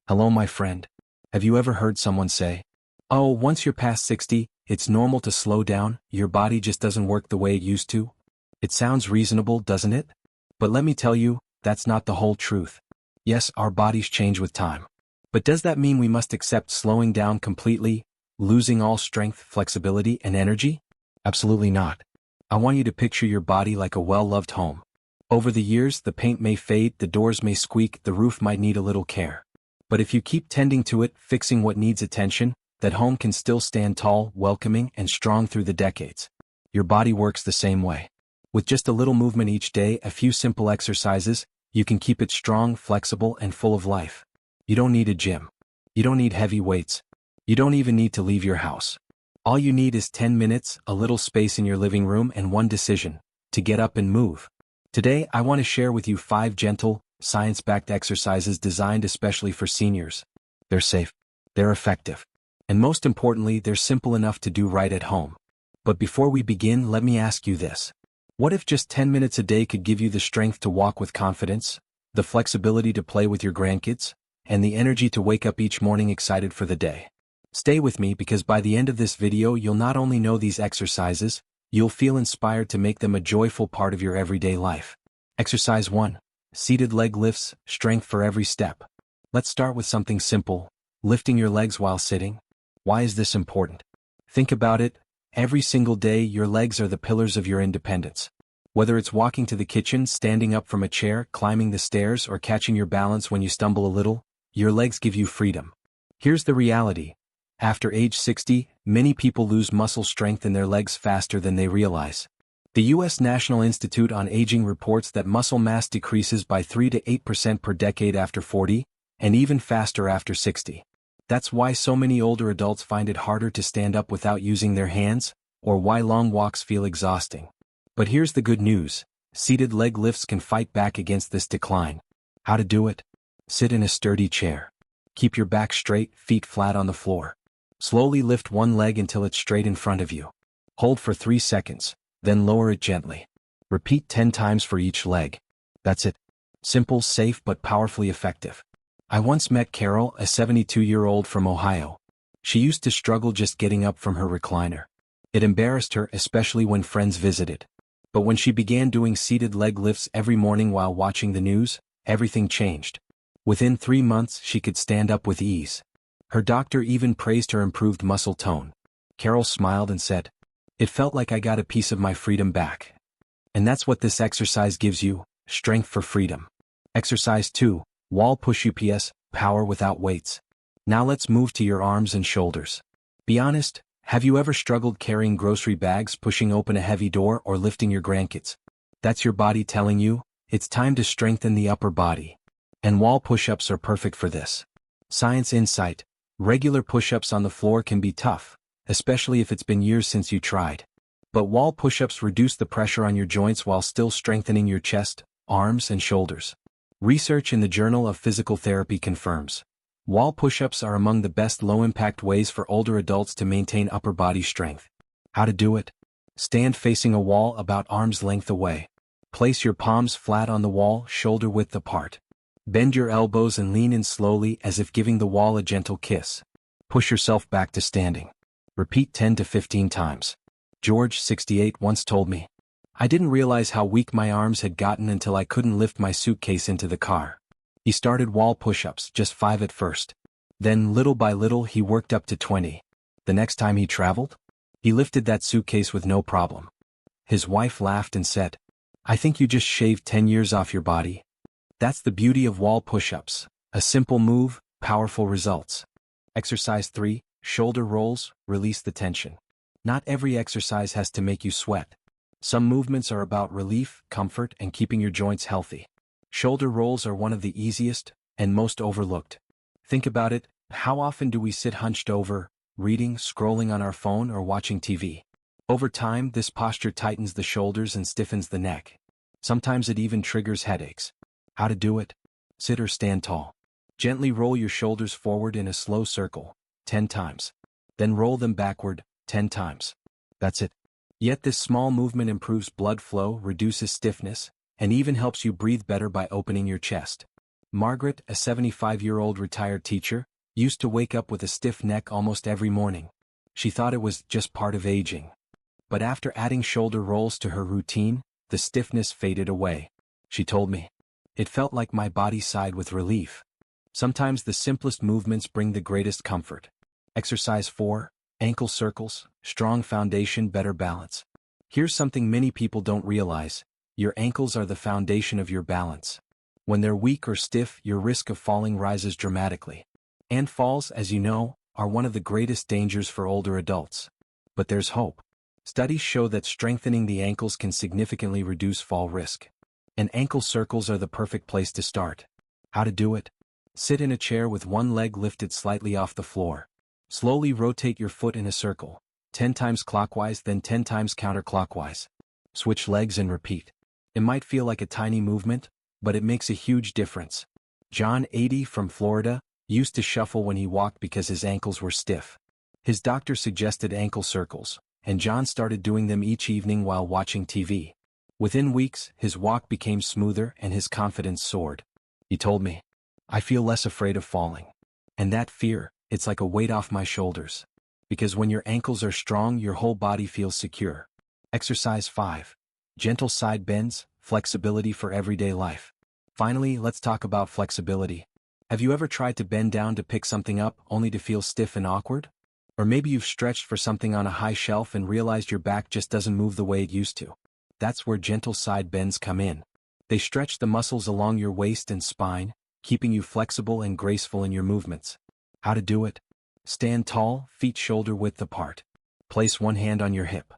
Hello, my friend. Have you ever heard someone say, "Oh, once you're past 60, it's normal to slow down, your body just doesn't work the way it used to"? It sounds reasonable, doesn't it? But let me tell you, that's not the whole truth. Yes, our bodies change with time. But does that mean we must accept slowing down completely, losing all strength, flexibility, and energy? Absolutely not. I want you to picture your body like a well-loved home. Over the years, the paint may fade, the doors may squeak, the roof might need a little care. But if you keep tending to it, fixing what needs attention, that home can still stand tall, welcoming, and strong through the decades. Your body works the same way. With just a little movement each day, a few simple exercises, you can keep it strong, flexible, and full of life. You don't need a gym. You don't need heavy weights. You don't even need to leave your house. All you need is 10 minutes, a little space in your living room, and one decision: to get up and move. Today, I want to share with you 5 gentle, science-backed exercises designed especially for seniors. They're safe, they're effective, and most importantly, they're simple enough to do right at home. But before we begin, let me ask you this. What if just 10 minutes a day could give you the strength to walk with confidence, the flexibility to play with your grandkids, and the energy to wake up each morning excited for the day? Stay with me, because by the end of this video you'll not only know these exercises, you'll feel inspired to make them a joyful part of your everyday life. Exercise 1. Seated leg lifts, strength for every step. Let's start with something simple: lifting your legs while sitting. Why is this important? Think about it. Every single day, your legs are the pillars of your independence. Whether it's walking to the kitchen, standing up from a chair, climbing the stairs, or catching your balance when you stumble a little, your legs give you freedom. Here's the reality. After age 60, many people lose muscle strength in their legs faster than they realize. The U.S. National Institute on Aging reports that muscle mass decreases by 3 to 8% per decade after 40, and even faster after 60. That's why so many older adults find it harder to stand up without using their hands, or why long walks feel exhausting. But here's the good news: seated leg lifts can fight back against this decline. How to do it? Sit in a sturdy chair. Keep your back straight, feet flat on the floor. Slowly lift one leg until it's straight in front of you. Hold for 3 seconds, then lower it gently. Repeat 10 times for each leg. That's it. Simple, safe, but powerfully effective. I once met Carol, a 72-year-old from Ohio. She used to struggle just getting up from her recliner. It embarrassed her, especially when friends visited. But when she began doing seated leg lifts every morning while watching the news, everything changed. Within 3 months, she could stand up with ease. Her doctor even praised her improved muscle tone. Carol smiled and said, "It felt like I got a piece of my freedom back." And that's what this exercise gives you: strength for freedom. Exercise 2. Wall push UPS, power without weights. Now let's move to your arms and shoulders. Be honest, have you ever struggled carrying grocery bags, pushing open a heavy door, or lifting your grandkids? That's your body telling you, it's time to strengthen the upper body. And wall push-ups are perfect for this. Science insight: regular push-ups on the floor can be tough, especially if it's been years since you tried. But wall push-ups reduce the pressure on your joints while still strengthening your chest, arms, and shoulders. Research in the Journal of Physical Therapy confirms wall push-ups are among the best low-impact ways for older adults to maintain upper body strength. How to do it? Stand facing a wall about arm's length away. Place your palms flat on the wall, shoulder width apart. Bend your elbows and lean in slowly, as if giving the wall a gentle kiss. Push yourself back to standing. Repeat 10 to 15 times. George, 68, once told me, "I didn't realize how weak my arms had gotten until I couldn't lift my suitcase into the car." He started wall push-ups, just 5 at first. Then, little by little, he worked up to 20. The next time he traveled, he lifted that suitcase with no problem. His wife laughed and said, "I think you just shaved 10 years off your body." That's the beauty of wall push-ups. A simple move, powerful results. Exercise 3. Shoulder rolls, release the tension. Not every exercise has to make you sweat. Some movements are about relief, comfort, and keeping your joints healthy. Shoulder rolls are one of the easiest and most overlooked. Think about it: how often do we sit hunched over, reading, scrolling on our phone, or watching TV? Over time, this posture tightens the shoulders and stiffens the neck. Sometimes it even triggers headaches. How to do it? Sit or stand tall. Gently roll your shoulders forward in a slow circle, 10 times. Then roll them backward, 10 times. That's it. Yet this small movement improves blood flow, reduces stiffness, and even helps you breathe better by opening your chest. Margaret, a 75-year-old retired teacher, used to wake up with a stiff neck almost every morning. She thought it was just part of aging. But after adding shoulder rolls to her routine, the stiffness faded away. She told me, "It felt like my body sighed with relief." Sometimes the simplest movements bring the greatest comfort. Exercise 4, ankle circles, strong foundation, better balance. Here's something many people don't realize. Your ankles are the foundation of your balance. When they're weak or stiff, your risk of falling rises dramatically. And falls, as you know, are one of the greatest dangers for older adults. But there's hope. Studies show that strengthening the ankles can significantly reduce fall risk. And ankle circles are the perfect place to start. How to do it? Sit in a chair with one leg lifted slightly off the floor. Slowly rotate your foot in a circle, 10 times clockwise then 10 times counterclockwise. Switch legs and repeat. It might feel like a tiny movement, but it makes a huge difference. John, 80, from Florida, used to shuffle when he walked because his ankles were stiff. His doctor suggested ankle circles, and John started doing them each evening while watching TV. Within weeks, his walk became smoother and his confidence soared. He told me, "I feel less afraid of falling. And that fear, it's like a weight off my shoulders. Because when your ankles are strong, your whole body feels secure." Exercise 5. Gentle side bends, flexibility for everyday life. Finally, let's talk about flexibility. Have you ever tried to bend down to pick something up only to feel stiff and awkward? Or maybe you've stretched for something on a high shelf and realized your back just doesn't move the way it used to. That's where gentle side bends come in. They stretch the muscles along your waist and spine, keeping you flexible and graceful in your movements. How to do it? Stand tall, feet shoulder width apart. Place one hand on your hip.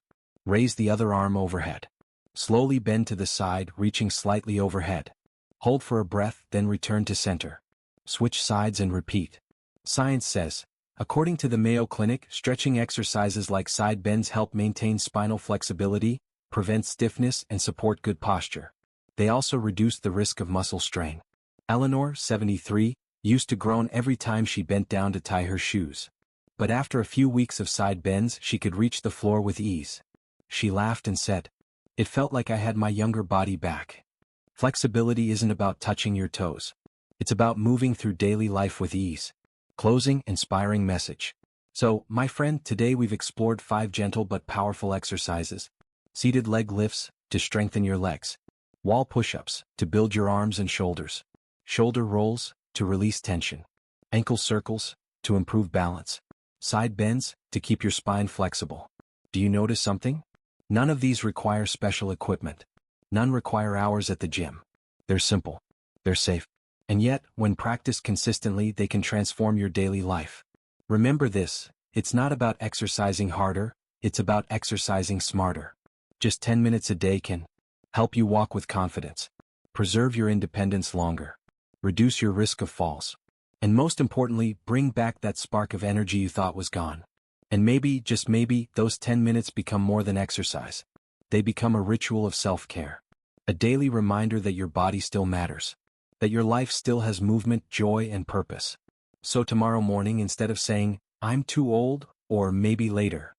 Raise the other arm overhead. Slowly bend to the side, reaching slightly overhead. Hold for a breath, then return to center. Switch sides and repeat. Science says, according to the Mayo Clinic, stretching exercises like side bends help maintain spinal flexibility, prevent stiffness, and support good posture. They also reduce the risk of muscle strain. Eleanor, 73, used to groan every time she bent down to tie her shoes. But after a few weeks of side bends, she could reach the floor with ease. She laughed and said, "It felt like I had my younger body back." Flexibility isn't about touching your toes. It's about moving through daily life with ease. Closing, inspiring message. So, my friend, today we've explored 5 gentle but powerful exercises. Seated leg lifts, to strengthen your legs. Wall push-ups, to build your arms and shoulders. Shoulder rolls, to release tension. Ankle circles, to improve balance. Side bends, to keep your spine flexible. Do you notice something? None of these require special equipment. None require hours at the gym. They're simple. They're safe. And yet, when practiced consistently, they can transform your daily life. Remember this, it's not about exercising harder, it's about exercising smarter. Just 10 minutes a day can help you walk with confidence, preserve your independence longer, reduce your risk of falls, and most importantly, bring back that spark of energy you thought was gone. And maybe, just maybe, those 10 minutes become more than exercise. They become a ritual of self-care. A daily reminder that your body still matters. That your life still has movement, joy, and purpose. So tomorrow morning, instead of saying, "I'm too old," or "maybe later,"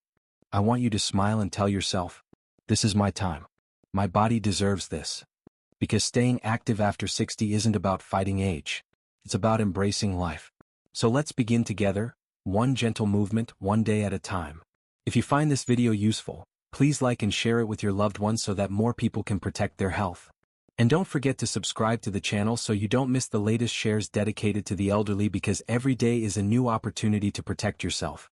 I want you to smile and tell yourself, "This is my time. My body deserves this." Because staying active after 60 isn't about fighting age. It's about embracing life. So let's begin together, one gentle movement, one day at a time. If you find this video useful, please like and share it with your loved ones so that more people can protect their health. And don't forget to subscribe to the channel so you don't miss the latest shares dedicated to the elderly, because every day is a new opportunity to protect yourself.